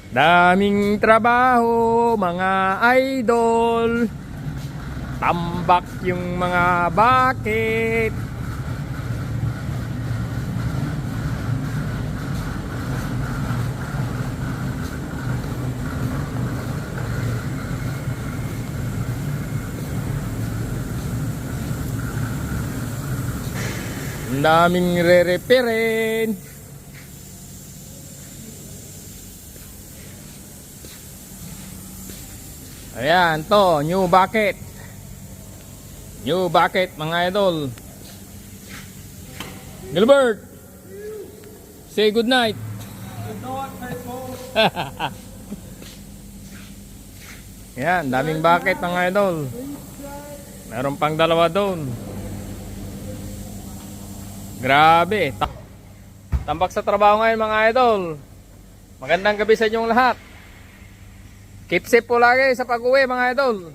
Daming trabaho mga idol. Tambak yung mga bakit. Ang daming re-repairin. Ayan to, new bucket. New bucket mga idol. Gilbert, say good night. Yan, daming bucket mga idol. Meron pang dalawa doon. Grabe. Tambak sa trabaho ngayon mga idol. Magandang gabi sa inyong lahat. Keep safe po lagi sa pag-uwi mga idol.